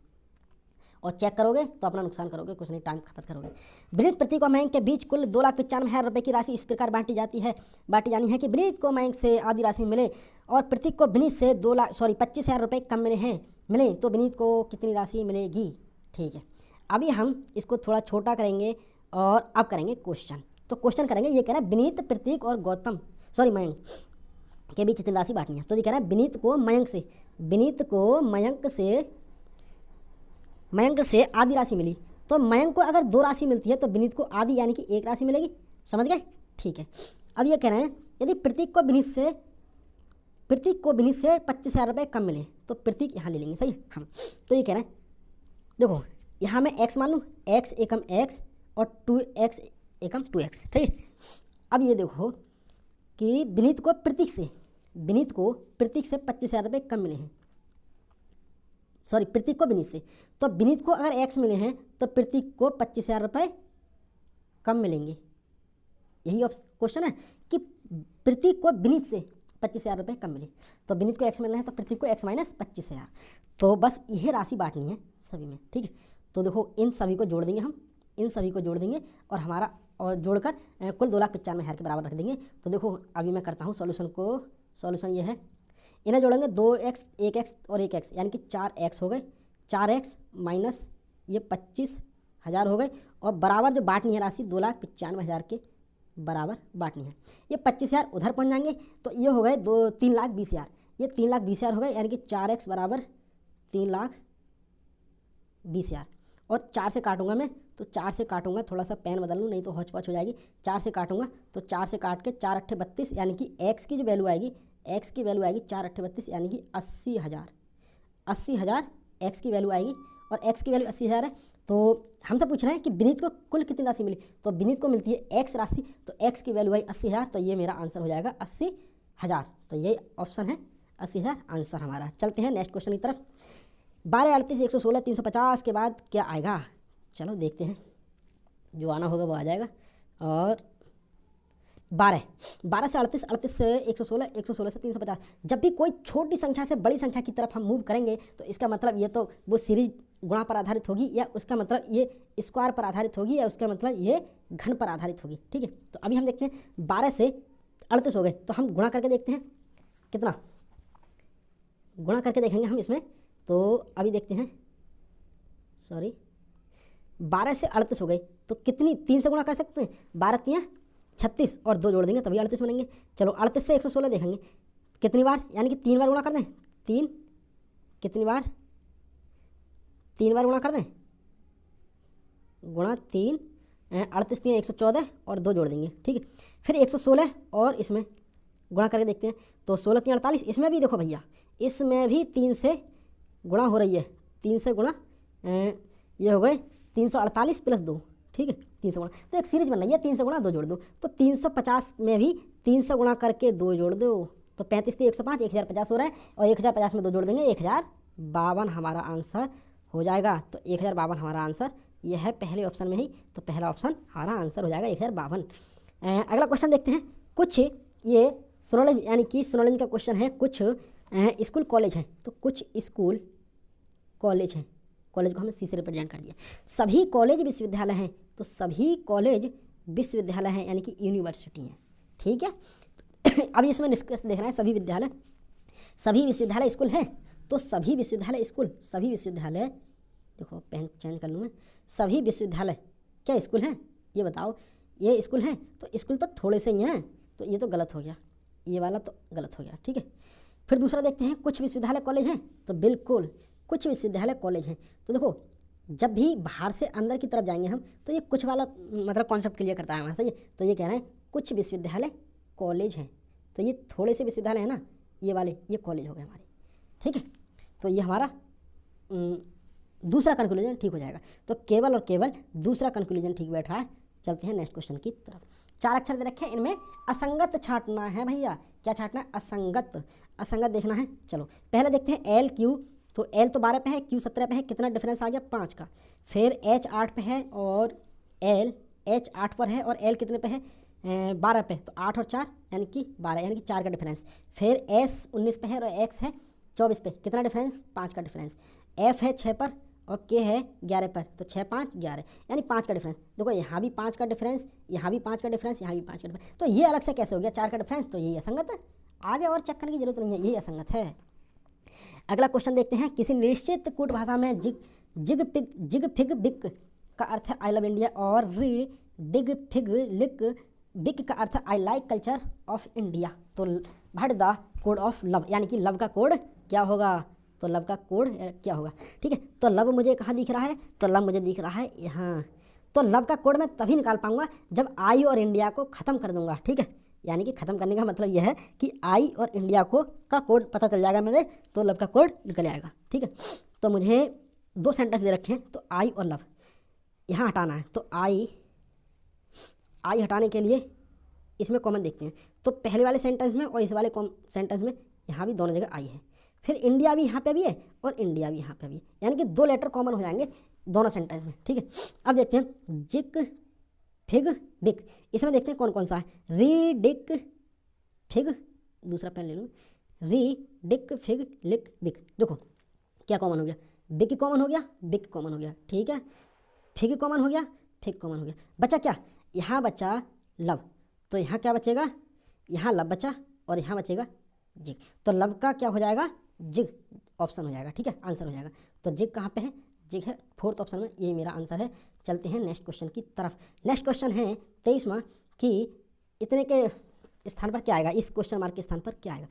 और चेक करोगे तो अपना नुकसान करोगे, कुछ नहीं, टाइम खपत करोगे। विनीत प्रतीक और मयंक के बीच कुल 2,95,000 रुपये की राशि इस प्रकार बांटी जाती है। बांटी जानी है कि विनीत को मयंक से आधी राशि मिले और प्रतीक को विनीत से 25,000 रुपये कम मिले तो विनीत को कितनी राशि मिलेगी। ठीक है, अभी हम इसको थोड़ा छोटा करेंगे और अब करेंगे क्वेश्चन। तो क्वेश्चन करेंगे, ये कह रहा है विनीत प्रतीक और मयंक के बीच कितनी राशि बांटनी है। तो ये कह रहा है विनीत को मयंक से आधी राशि मिली, तो मयंक को अगर 2 राशि मिलती है तो विनीत को आधी यानी कि 1 राशि मिलेगी। समझ गए, ठीक है। अब ये कह रहे हैं यदि प्रतीक को विनीत से 25,000 रुपये कम मिले तो प्रतीक यहाँ ले लेंगे, सही है। हम तो ये कह रहे हैं देखो, यहाँ मैं x मान लूँ, x एकम x और 2x एकम 2x, ठीक है। अब ये देखो कि विनीत को प्रतीक से 25,000 रुपये कम मिले हैं, प्रतीक को विनीत से, तो विनीत को अगर x मिले हैं तो प्रतीक को 25,000 रुपये कम मिलेंगे। यही क्वेश्चन है कि प्रतीक को विनीत से 25,000 रुपये कम मिले, तो विनीत को x मिलना है तो प्रतीक को x माइनस 25,000, तो बस यह राशि बांटनी है सभी में, ठीक है। तो देखो इन सभी को जोड़ देंगे, हम इन सभी को जोड़ देंगे और जोड़कर कुल 2,95,000 के बराबर रख देंगे। तो देखो अभी मैं करता हूँ सॉल्यूशन ये है, इन्हें जोड़ेंगे 2x 1x और 1x यानी कि 4x हो गए, 4x माइनस ये 25,000 हो गए, और बराबर जो बांटनी है राशि 2,95,000 के बराबर बांटनी है। ये 25,000 उधर पहुंच जाएंगे तो ये हो गए 3,20,000, ये 3,20,000 हो गए, यानी कि 4x बराबर 3,20,000, और 4 से काटूंगा मैं, तो 4 से काटूंगा, थोड़ा सा पेन बदल लूँ नहीं तो हौच पौच हो जाएगी। 4 से काटूंगा तो 4 से काट के 4 8 32, यानी कि x की जो वैल्यू आएगी 4 8 32 यानी कि 80,000 x की वैल्यू आएगी, और x की वैल्यू 80,000 है। तो हमसे पूछ रहे हैं कि विनीत को कुल कितनी राशि मिली, तो विनीत को मिलती है x राशि, तो x की वैल्यू आई 80,000, तो ये मेरा आंसर हो जाएगा 80,000। तो ये ऑप्शन है 80,000 आंसर हमारा। चलते हैं नेक्स्ट क्वेश्चन की तरफ। 12 38 116 350 के बाद क्या आएगा, चलो देखते हैं, जो आना होगा वो आ जाएगा। और 12 से 38, 38 से 116, 116 से 350, जब भी कोई छोटी संख्या से बड़ी संख्या की तरफ हम मूव करेंगे तो इसका मतलब ये तो वो सीरीज गुणा पर आधारित होगी, या उसका मतलब ये स्क्वायर पर आधारित होगी, या उसका मतलब ये घन पर आधारित होगी, ठीक है। तो अभी हम देखते हैं 12 से 38 हो गए, तो हम गुणा करके देखते हैं कितना, गुणा करके देखेंगे हम इसमें। तो अभी देखते हैं 12 से 38 हो गए, तो कितनी 3 से गुणा कर सकते हैं, 12 3 36 और 2 जोड़ देंगे तभी 38 बनेंगे। चलो 38 से 116 देखेंगे कितनी बार, यानी कि 3 बार गुणा कर दें, 3 कितनी बार, 3 बार गुणा कर दें, गुणा 3, 38 3 114 और 2 जोड़ देंगे, ठीक है। फिर 116 और इसमें गुणा करके देखते हैं, तो 16 3 48, इसमें भी देखो भैया, इसमें भी 3 से गुणा हो रही है, 3 से गुणा, ये हो गए 348 प्लस 2, ठीक है, 3 से गुणा, तो एक सीरीज बन रही है, 3 से गुणा 2 जोड़ दो, तो 350 में भी 3 से गुणा करके 2 जोड़ दो, तो 35 से 105 1050 हो रहा है, और 1050 में 2 जोड़ देंगे 1052 हमारा आंसर हो जाएगा। तो 1052 हमारा आंसर यह है पहले ऑप्शन में ही, तो पहला ऑप्शन हमारा आंसर हो जाएगा 1052। अगला क्वेश्चन देखते हैं। कुछ ये सिनोनिम यानी कि सिनोनिम का क्वेश्चन है। कुछ स्कूल कॉलेज हैं, तो कुछ स्कूल कॉलेज हैं, कॉलेज को हमने सी से रिप्रेजेंट कर दिया। सभी कॉलेज विश्वविद्यालय हैं, तो सभी कॉलेज विश्वविद्यालय हैं यानी कि यूनिवर्सिटी हैं, ठीक है। अब इसमें निष्कर्ष देख रहे हैं, सभी विश्वविद्यालय स्कूल हैं, तो सभी विश्वविद्यालय देखो पेन चेंज कर लूँ मैं, सभी विश्वविद्यालय क्या स्कूल हैं, ये बताओ, ये स्कूल हैं, तो स्कूल तो थोड़े से ही हैं, तो ये तो गलत हो गया, ये वाला तो गलत हो गया, ठीक है। फिर दूसरा देखते हैं, कुछ विश्वविद्यालय कॉलेज हैं, तो बिल्कुल कुछ विश्वविद्यालय कॉलेज हैं। तो देखो जब भी बाहर से अंदर की तरफ जाएंगे हम, तो ये कुछ वाला मतलब कॉन्सेप्ट क्लियर करता है हमारा, सही है। तो ये कह रहे हैं कुछ विश्वविद्यालय कॉलेज हैं, तो ये थोड़े से विश्वविद्यालय हैं ना, ये वाले ये कॉलेज हो गए हमारे, ठीक है। तो ये हमारा दूसरा कंक्लूजन ठीक हो जाएगा। तो केवल और केवल दूसरा कंक्लूजन ठीक बैठ रहा है। चलते हैं नेक्स्ट क्वेश्चन की तरफ। 4 अक्षर दे रखे हैं, इनमें असंगत छांटना है भैया। क्या छांटना है? असंगत देखना है। चलो पहले देखते हैं एल क्यू। तो एल तो 12 पे है, क्यू 17 पे है, कितना डिफरेंस आ गया 5 का। फिर एच 8 पे है और एल एच 8 पर है और एल कितने पे है 12 पे, तो 8 और 4 यानी कि 12, यानी कि 4 का डिफरेंस। फिर S 19 पे है और X है 24 पे, कितना डिफरेंस? 5 का डिफरेंस। F है 6 पर और K है 11 पर, तो 6 5 11, यानी 5 का डिफरेंस। देखो यहाँ भी 5 का डिफरेंस, यहाँ भी 5 का डिफरेंस, यहाँ भी 5 का डिफरेंस, तो ये अलग से कैसे हो गया 4 का डिफरेंस? तो यही असंगत है, आगे और चेक करने की जरूरत नहीं है, यही असंगत है। अगला क्वेश्चन देखते हैं। किसी निश्चित कूट भाषा में जिग फिग बिक का अर्थ है आई लव इंडिया और री डिग फिग लिक बिक का अर्थ है I like culture of India. तो what the code of love, यानी कि लव का कोड क्या होगा? तो लव का कोड क्या होगा? ठीक है, तो लव मुझे कहाँ दिख रहा है? तो लव मुझे दिख रहा है यहाँ। तो लव का कोड मैं तभी निकाल पाऊंगा जब आई और इंडिया को ख़त्म कर दूंगा। ठीक है, यानी कि ख़त्म करने का मतलब यह है कि आई और इंडिया को का कोड पता चल जाएगा मेरे, तो लव का कोड निकल आएगा। ठीक है, तो मुझे 2 सेंटेंस दे रखे हैं, तो आई और लव यहाँ हटाना है। तो आई हटाने के लिए इसमें कॉमन देखते हैं, तो पहले वाले सेंटेंस में और इस वाले सेंटेंस में यहाँ भी दोनों जगह आई है। फिर इंडिया भी यहाँ पे भी है और इंडिया भी यहाँ पे भी है, यानी कि 2 लेटर कॉमन हो जाएंगे दोनों सेंटेंस में। ठीक है, अब देखते हैं जिक फिग बिक, इसमें देखते हैं कौन कौन सा है। री डिक फिग, दूसरा पेन ले लूँ, री डिक फिग लिक बिक, देखो क्या कॉमन हो गया? बिक कॉमन हो गया, बिक कॉमन हो गया। ठीक है, फिग कॉमन हो गया, फिग कॉमन हो गया। बचा क्या? यहाँ बचा लव, तो यहाँ क्या बचेगा? यहाँ लव बचा और यहाँ बचेगा जिग, तो लव का क्या हो जाएगा? जिग ऑप्शन हो जाएगा। ठीक है, आंसर हो जाएगा। तो जिग कहाँ पे है? जिग है 4th ऑप्शन में, ये मेरा आंसर है। चलते हैं नेक्स्ट क्वेश्चन की तरफ। नेक्स्ट क्वेश्चन है 23वां कि इतने के स्थान पर क्या आएगा, इस क्वेश्चन मार्क के स्थान पर क्या आएगा।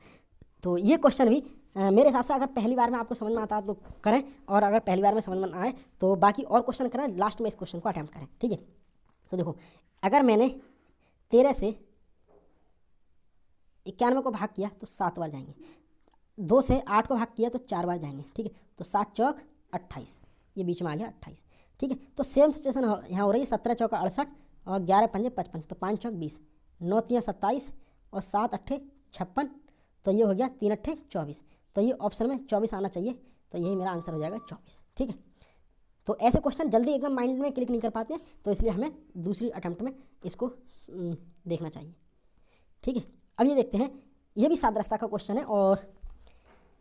तो ये क्वेश्चन भी मेरे हिसाब से अगर पहली बार में आपको समझ में आता है तो करें, और अगर पहली बार में समझ में आए तो बाकी और क्वेश्चन करें, लास्ट में इस क्वेश्चन को अटैम्प्ट करें। ठीक है, तो देखो अगर मैंने 13 से 91 को भाग किया तो 7 बार जाएंगे, 2 से 8 को भाग किया तो 4 बार जाएंगे। ठीक है, तो 7 चौक 28, ये बीच में आ गया 28। ठीक है, तो सेम सिचुएशन यहाँ हो रही है। 17 चौका 68 और 11 पंजे 55, तो 5 चौक 20, 9 तियाँ 27 और 7 अट्ठे 56, तो ये हो गया 3 अट्ठे 24, तो ये ऑप्शन में 24 आना चाहिए, तो यही मेरा आंसर हो जाएगा 24। ठीक है, तो ऐसे क्वेश्चन जल्दी एकदम माइंड में क्लिक नहीं कर पाते, तो इसलिए हमें दूसरी अटैम्प्ट में इसको देखना चाहिए। ठीक है, अब ये देखते हैं, ये भी 7 रास्ता का क्वेश्चन है और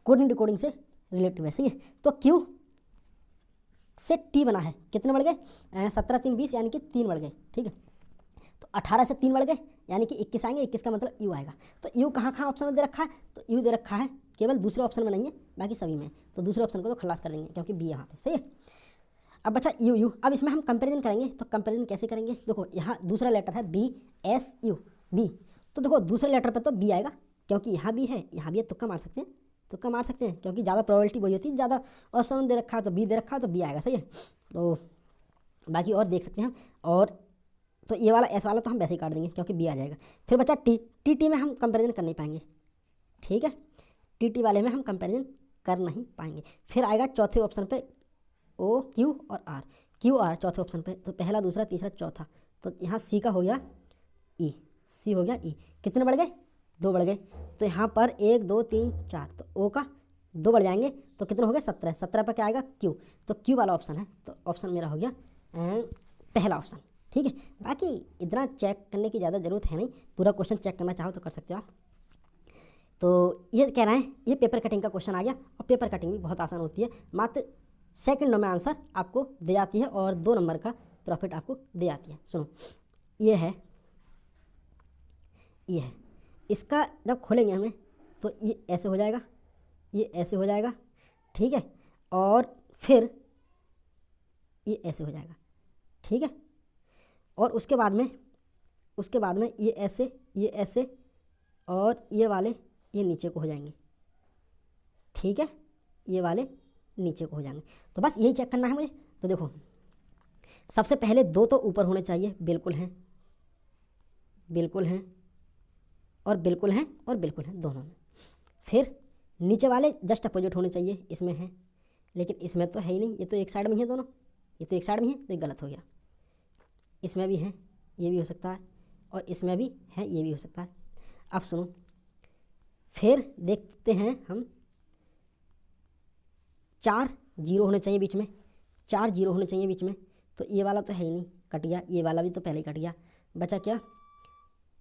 कोडिंग डिकोडिंग से रिलेटिव है। सही है, तो क्यू से टी बना है, कितने बढ़ गए? 17 3 20, यानी कि 3 बढ़ गए। ठीक है, तो 18 से 3 बढ़ गए, यानी कि 21 आएंगे, 21 का मतलब यू आएगा। तो यू कहाँ कहाँ ऑप्शन में दे रखा है? तो यू दे रखा है केवल दूसरे ऑप्शन में नहीं है, बाकी सभी में, तो दूसरे ऑप्शन को तो खलास कर देंगे क्योंकि बी यहाँ पे। सही है, अब बचा यू। अब इसमें हम कंपेरिजन करेंगे, तो कंपेरिजन कैसे करेंगे? देखो यहाँ दूसरा लेटर है बी एस यू बी, तो देखो दूसरे लेटर पर तो बी आएगा क्योंकि यहाँ भी है, यहाँ भी है, तुक्का मार सकते हैं, तुक्का मार सकते हैं क्योंकि ज़्यादा प्रोबेबिलिटी वही होती है, ज़्यादा ऑप्शन दे रखा है तो बी दे रखा है तो बी आएगा। सही है, तो बाकी और देख सकते हैं हम, और तो ये वाला एस वाला तो हम वैसे ही काट देंगे क्योंकि बी आ जाएगा। फिर बचा टी में हम कंपेरिजन कर नहीं पाएंगे। ठीक है, टी वाले में हम कंपेरिजन कर नहीं पाएंगे। फिर आएगा चौथे ऑप्शन पे ओ क्यू और आर, क्यू आर चौथे ऑप्शन पे, तो पहला दूसरा तीसरा चौथा, तो यहाँ सी का हो गया ई, सी हो गया ई, कितने बढ़ गए? 2 बढ़ गए, तो यहाँ पर 1 2 3 4, तो ओ का 2 बढ़ जाएंगे, तो कितने हो गए? 17, 17 पर क्या आएगा? क्यू, तो क्यू वाला ऑप्शन है, तो ऑप्शन मेरा हो गया पहला ऑप्शन। ठीक है, बाकी इतना चेक करने की ज़्यादा ज़रूरत है नहीं, पूरा क्वेश्चन चेक करना चाहो तो कर सकते हो आप। तो ये कह रहे हैं ये पेपर कटिंग का क्वेश्चन आ गया, और पेपर कटिंग भी बहुत आसान होती है, मात्र सेकंडों में आंसर आपको दे जाती है और 2 नंबर का प्रॉफिट आपको दे जाती है। सुनो, ये है, ये है, इसका जब खोलेंगे हमें तो ये ऐसे हो जाएगा, ये ऐसे हो जाएगा। ठीक है, और फिर ये ऐसे हो जाएगा। ठीक है, और उसके बाद में ये ऐसे और ये वाले ये नीचे को हो जाएंगे। ठीक है, ये वाले नीचे को हो जाएंगे, तो बस यही चेक करना है मुझे। तो देखो सबसे पहले 2 तो ऊपर होने चाहिए, बिल्कुल हैं, बिल्कुल हैं और बिल्कुल हैं और बिल्कुल हैं दोनों में। फिर नीचे वाले जस्ट अपोजिट होने चाहिए, इसमें हैं लेकिन इसमें तो है ही नहीं, ये तो एक साइड में ही है दोनों, ये तो एक साइड में ही है, तो ये गलत हो गया। इसमें भी हैं, ये भी हो सकता है, और इसमें भी है, ये भी हो सकता है। अब सुनो, फिर देखते हैं हम 4 जीरो होने चाहिए बीच में, 4 जीरो होने चाहिए बीच में, तो ये वाला तो है ही नहीं, कट गया, ये वाला भी तो पहले ही कट गया। बचा क्या?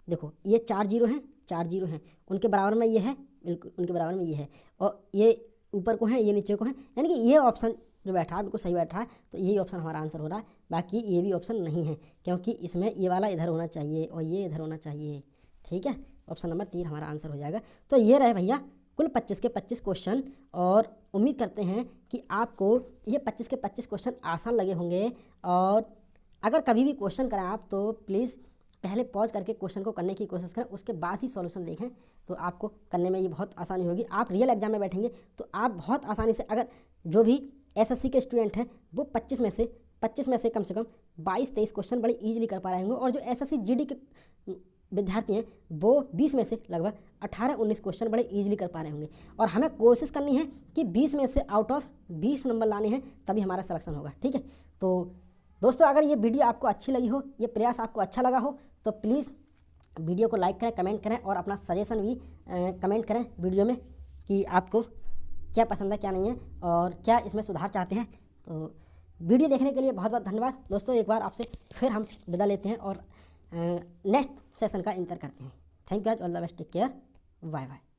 देखो ये 4 जीरो हैं, 4 जीरो हैं, उनके बराबर में ये है, बिल्कुल उनके बराबर में ये है, और ये ऊपर को है, ये नीचे को है, यानी कि ये ऑप्शन जो बैठा है बिल्कुल सही बैठा है। तो यही ऑप्शन हमारा आंसर हो रहा है। बाकी ये भी ऑप्शन नहीं है, क्योंकि इसमें ये वाला इधर होना चाहिए और ये इधर होना चाहिए। ठीक है, ऑप्शन नंबर 3 हमारा आंसर हो जाएगा। तो ये रहे भैया कुल 25 के 25 क्वेश्चन, और उम्मीद करते हैं कि आपको ये 25 के 25 क्वेश्चन आसान लगे होंगे। और अगर कभी भी क्वेश्चन करें आप तो प्लीज़ पहले पॉज करके क्वेश्चन को करने की कोशिश करें, उसके बाद ही सॉल्यूशन देखें, तो आपको करने में ये बहुत आसानी होगी। आप रियल एग्जाम में बैठेंगे तो आप बहुत आसानी से, अगर जो भी एसएससी के स्टूडेंट हैं वो 25 में से कम 22-23 क्वेश्चन बड़े ईजिली कर पा रहे होंगे, और जो एसएससी जीडी के विद्यार्थी हैं वो 20 में से लगभग 18-19 क्वेश्चन बड़े ईजिली कर पा रहे होंगे। और हमें कोशिश करनी है कि 20 में से आउट ऑफ 20 नंबर लाने हैं, तभी हमारा सिलेक्शन होगा। ठीक है, तो दोस्तों अगर ये वीडियो आपको अच्छी लगी हो, ये प्रयास आपको अच्छा लगा हो, तो प्लीज़ वीडियो को लाइक करें, कमेंट करें, और अपना सजेशन भी कमेंट करें वीडियो में कि आपको क्या पसंद है क्या नहीं है और क्या इसमें सुधार चाहते हैं। तो वीडियो देखने के लिए बहुत बहुत धन्यवाद दोस्तों। एक बार आपसे फिर हम विदा लेते हैं और नेक्स्ट सेशन का इंतज़ार करते हैं। Thank you, all the best, take care, bye bye.